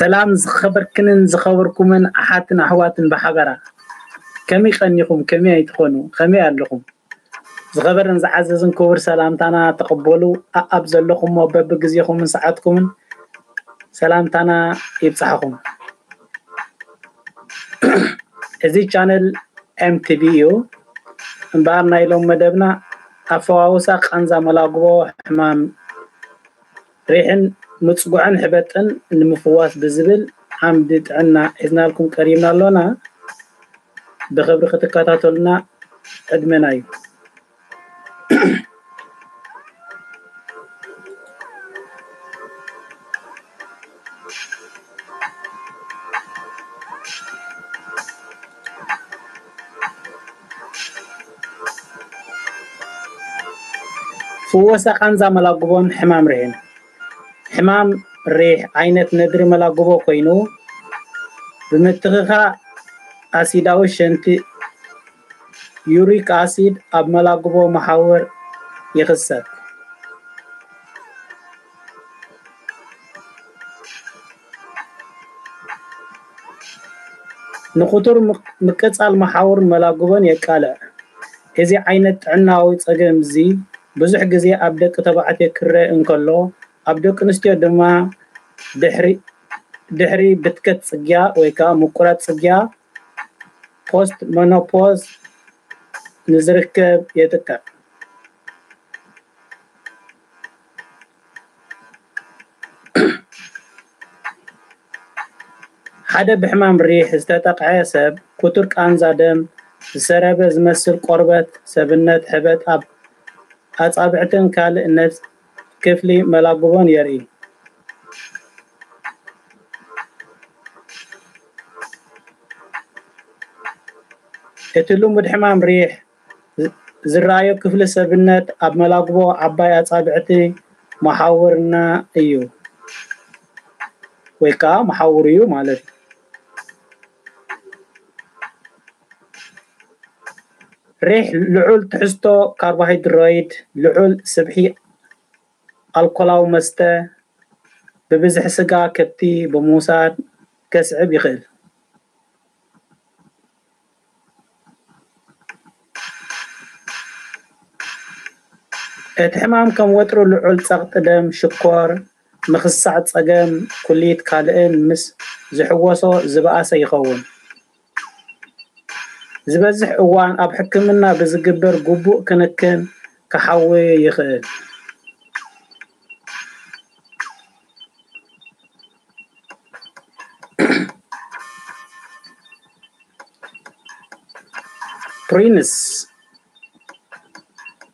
سلام زخبركن زخبركمن أحاتن أحواتن بحبرة كمي قنيكم كمي يتخونوا كمي أدلكم زخبرن زعززن كور سلامتنا تقبلوا أبزل لكم وبب جزيكم من ساعتكم سلامتنا يبصحكم إزي channel MTVU مبارنا يلوم مدبنا أفواوسا خانزا ملاقبو حمام ريحن متصقعن حبتن المفواس بزبل حمد عنا إذن لكم كريمنا لنا بخبر ختكاتاتلنا أدمناي فوسا خانزا ملاقبون حمام ريحن حمام ريح عينة ندري ملاقبو كوينو بمتخخا أسيداو شنتي يوريك أسيد أب ملاقبو محاور يخسر نخطر مكتسال محاور ملاقبون يكالا إذي عينة عناوي تصقم زي بزح جزي أبدك تبعتي كره انكالو أبدك نستيو دما دحري بتكت صجيا ويكا مقرات صجيا post menopause نزركب يتكا حدا بحمام ريح استتقع سب كترك أنزا دم السرابة زمسل قربت سبنت حبت أب أصابعتن كالئنت كفلي ملاقبون يري اتلوم بدحمام ريح زرايو كفل سبنت أب ملاقبو عباي أصابعتي محاورنا ايو ويكا محاوريو مالت ريح لعول تحستو كاربوهيدرات لعول سبحي الكولاو مسته ببزح سقا كبتي بموساد كسعب يخل اتحمام كم وترو لعول سقط دم شكور مخصعت صقم كليت كالئن مس زحوصو زبقاسة يخون زبزح اوان اب حكمنا بزقبر قبوء كنكن كحوي يخل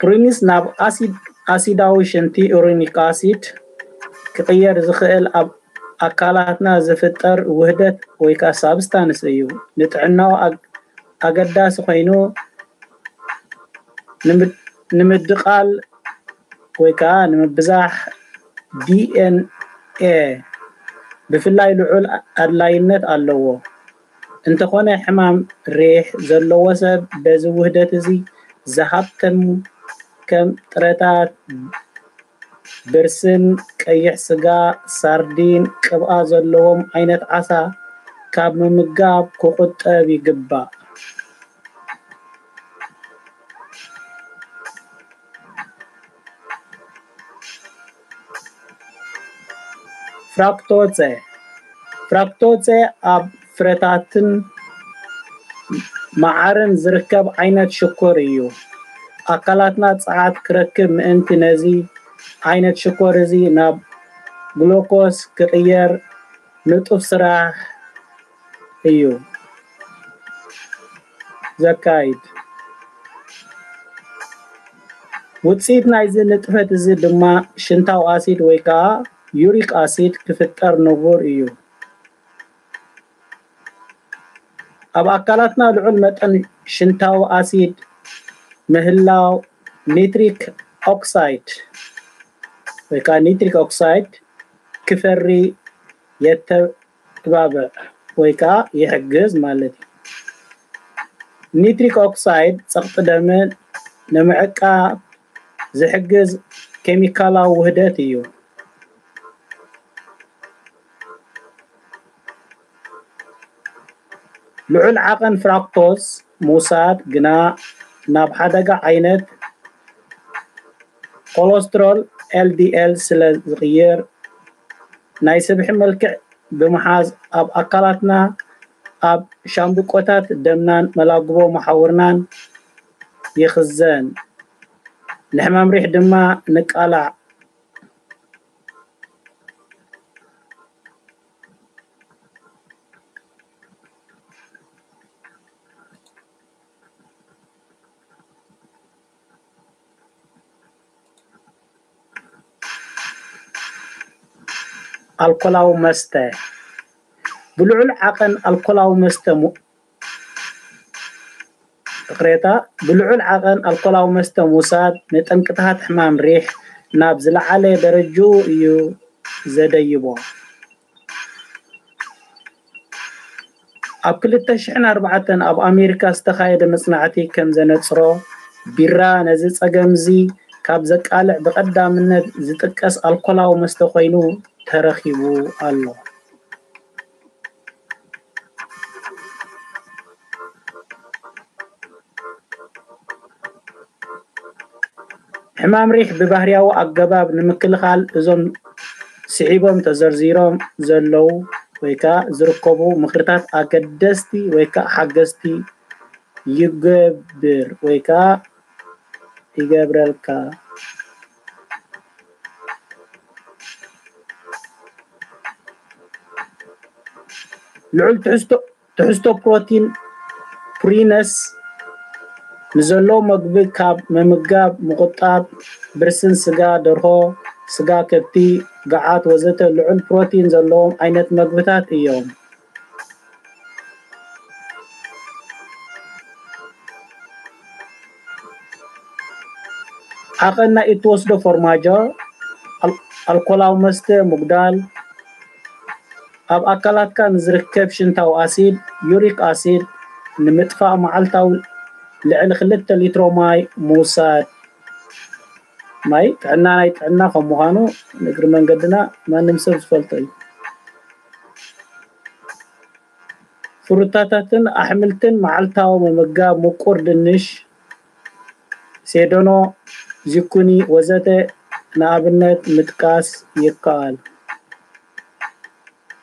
برينس ناب أسيداوي شنتي أورينيك أسيد كغير زخيل أب أكالاتنا زفتر وحدة ويكا سابستانس أيو نتعناو أقداس خينو نمدقال ويكا نمبزاح DNA بفلاي لعول أدلاينت اللوو انت خونه حمام ريح زلو وسب بزي وحدة زي زهبتم كم ترتات برسن كيح سقا ساردين قبقا زلوهم عينت عسا كاب ممقاب كوقت بيقبا فراكتوتسي اب فرتاتن معارن زركب عينت شكور ايو أكلاتنا تصعد كركب مئنت نزي عينت شكور زي ناب جلوكوز كغير نطف سراح ايو زكايد ውጽኢት ናይዚ ንጥፈት እዚ ድማ ሽንታዊ ኣሲድ ወይ ከዓ ዩሪክ ኣሲድ ክፍጠር ንቡር እዩ። ኣብ ኣካላትና ልዑል መጠን ሽንታዊ ኣሲድ ምህላው ኒትሪክ ኦክሳይድ ክፈሪ የተባብዕ ወይ ከዓ ይሕግዝ ማለት እዩ። ኒትሪክ ኦክሳይድ ፀቕጢ ደም ንምዕቃብ ዝሕግዝ ኬሚካላዊ ውህደት እዩ። ልዑል ዓቐን ፍራክቶዝ ምውሳድ ግና ናብ ሓደጋ ዓይነት ኮሌስትሮል LDL ስለ ዝቕይር ናይ ስብሒ መልክዕ ብምሓዝ ኣብ ኣካላትና ኣብ ሻምብቆታት ደምናን መላግቦ መሓውርናን ይኽዘን። ንሕማም ሪሕ ድማ ንቃላዕ ኣልኮላዊ መስተ ብልዑል ዓቐን ኣልኮላዊ መስተ ምውሳድ ንጠንቅታት ሕማም ሪሕ ናብ ዝለዓለ ደረጅኡ እዩ ዘደይቦ። ኣብ 2004 ኣብ ኣሜሪካ ዝተኻየደ መጽናዕቲ ከም ዘነጽሮ ቢራ ነዚ ጸገም እዚ ካብ ዘቃልዕ ብቐዳምነት ዝጥቀስ ኣልኮላዊ መስተ ኮይኑ ተረኺቡ ኣሎ። ሕማም ሪሕ ብባህርያዊ ኣገባብ ንምክልኻል እዞም ስዒቦም ተዘርዚሮም ዘለው ወይ ከዓ ዝርከቡ ምኽርታት ኣገደስቲ ወይ ከዓ ሓገዝቲ ይገብር ወይ ከዓ ይገብረልካ። ልዑል ትሕዝቶ ፕሮቲን ፕሪነስ ንዘለዎ ምግቢ ካብ ምምጋብ ምቁጣብ ብርስን ስጋ ደርሆ ስጋ ከብቲ ገዓት ወዘተ ልዑል ፕሮቲን ዘለዎም ዓይነት ምግብታት እዮም። ዓቐን ናይ እትወስዶ ፎርማጆ ኣልኮላዊ መስተ ምጉዳል ኣብ ኣካላትካ ንዝርከብ ሽንታዊ ኣሲድ ዩሪክ ኣሲድ ንምጥፋእ መዓልታዊ ልዕሊ 2 ሊትሮ ማይ ምውሳድ። ማይ ጥዕና ናይ ጥዕና ከም ምዃኑ ንእግሪ መንገድና ማንም ሰብ ዝፈልጦ እዩ። ፍሩታታትን ኣሕምልትን መዓልታዊ ምምጋብ ምቁር ድንሽ ሴዶኖ ዚኩኒ ወዘተ ንኣብነት ምጥቃስ ይከኣል።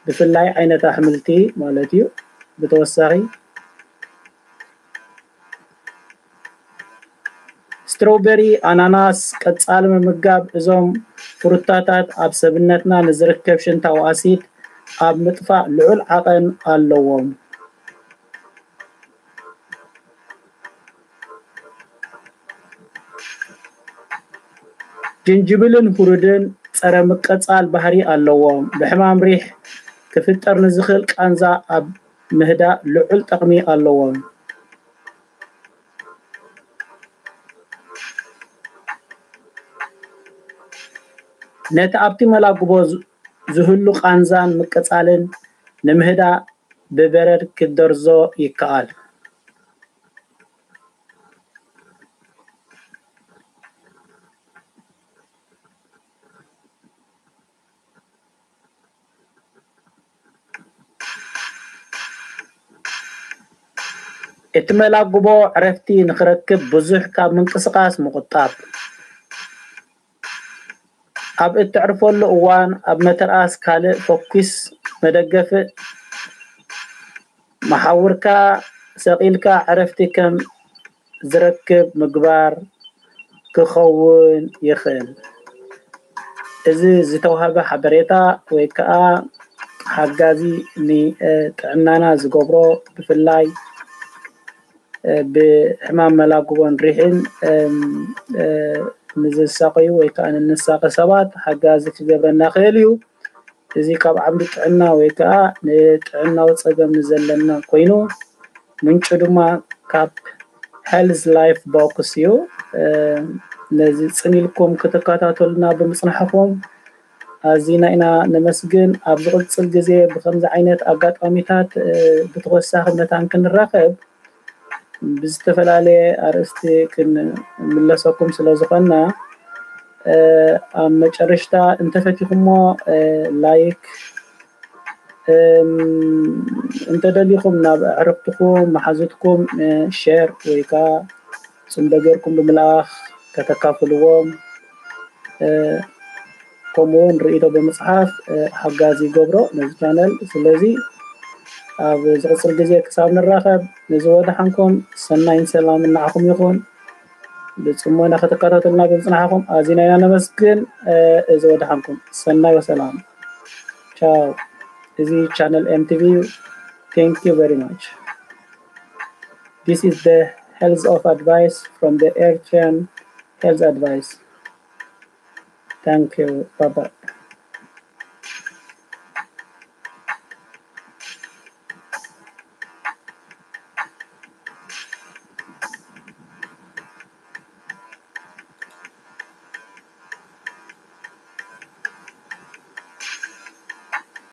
ብፍላይ ዓይነት ኣሕምልቲ ማለት እዩ። ብተወሳኺ ስትሮቤሪ ኣናናስ ቀጻሊ ምምጋብ እዞም ፍሩታታት ኣብ ሰብነትና ንዝርከብ ሽንታዊ ኣሲድ ኣብ ምጥፋእ ልዑል ዓቐን ኣለዎም። ጅንጅብልን ሁሩድን ፀረ ምቀጻል ባህሪ ኣለዎም። ብሕማም ሪሕ ክፍጠር ንዝኽእል ቃንዛ ኣብ ምህዳእ ልዑል ጠቕሚ ኣለዎም። ነቲ ኣብቲ መላግቦ ዝህሉ ቃንዛን ምቅጻልን ንምህዳእ ብበረድ ክደርዞ ይከኣል። እቲ መላግቦ ዕረፍቲ ንኽረክብ ብዙሕ ካብ ምንቅስቓስ ምቁጣብ ኣብ እትዕርፈሉ እዋን ኣብ መተርኣስ ካልእ ፎኩስ መደገፊ መሓውርካ ሰቂልካ ዕረፍቲ ከም ዝረክብ ምግባር ክኸውን ይኽእል። እዚ ዝተዋህበ ሓበሬታ ወይ ከዓ ሓጋዚ ንጥዕናና ዝገብሮ ብፍላይ ብሕማም መላግቦን ሪሕን ንዝሳቀዩ ወይ ከዓ ንሳቀ ሰባት ሓጋዚ ክገብረና ክእል እዩ እዚ ካብ ዓምዲ ጥዕና ወይ ከዓ ንጥዕናዊ ፀገም ዘለና ኮይኑ ምንጩ ድማ ካብ ሄልዝ ላይፍ ቦክስ እዩ ነዚ ፅኒኢልኩም ክትከታተሉና ብምፅናሕኩም ኣዝና ኢና ነመስግን ኣብ ዝቅፅል ግዜ ብከምዚ ዓይነት ኣጋጣሚታት ብተወሳኺ መታን ክንራኸብ ብዝተፈላለየ ኣርእስቲ ክንምለሰኩም ስለዝኮና ኣብ መጨረሽታ እንተፈቲኹሞ ላይክ እንተደሊኹም ናብ ኣዕርክትኩም ማሓዙትኩም ሼር ወይ ከዓ ፅምዶ ጌርኩም ብምልኣኽ ከተካፍልዎም ከምኡውን ርእይቶ ብምፅሓፍ ሓጋዚ ይገብሮ ነዚ ቻነል ስለዚ ኣብ ዝቅፅል ግዜ ክሳብ ንራኸብ ንዝወድሓንኩም ሰናይን ሰላምን ንዓኹም ይኹን ብፅሞና ከተከታተሉና ብምፅናሕኩም ኣዝና ኢና ነመስግን እዚ ወድሓንኩም ሰናይ ወሰላም ቻው እዚ ቻነል MTV thank you very much this is the health of advice from the Eritrean health advice thank you bye bye